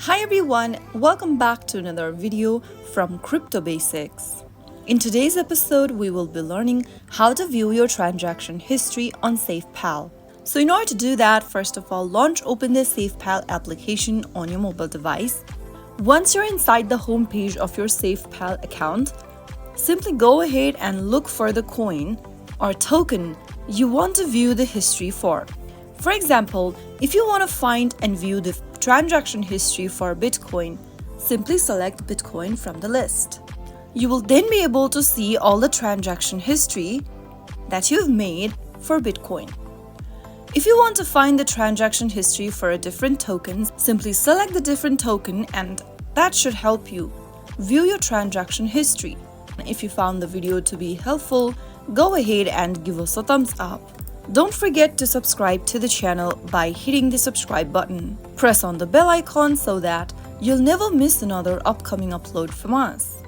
Hi everyone, welcome back to another video from Crypto Basics. In today's episode, we will be learning how to view your transaction history on SafePal. So in order to do that, first of all, open the SafePal application on your mobile device. Once you're inside the home page of your SafePal account, simply go ahead and look for the coin or token you want to view the history for. For example, if you want to find and view the transaction history for Bitcoin, simply select Bitcoin from the list. You will then be able to see all the transaction history that you've made for Bitcoin. If you want to find the transaction history for a different token, simply select the different token and that should help you view your transaction history. If you found the video to be helpful, go ahead and give us a thumbs up. Don't forget to subscribe to the channel by hitting the subscribe button. Press on the bell icon so that you'll never miss another upcoming upload from us.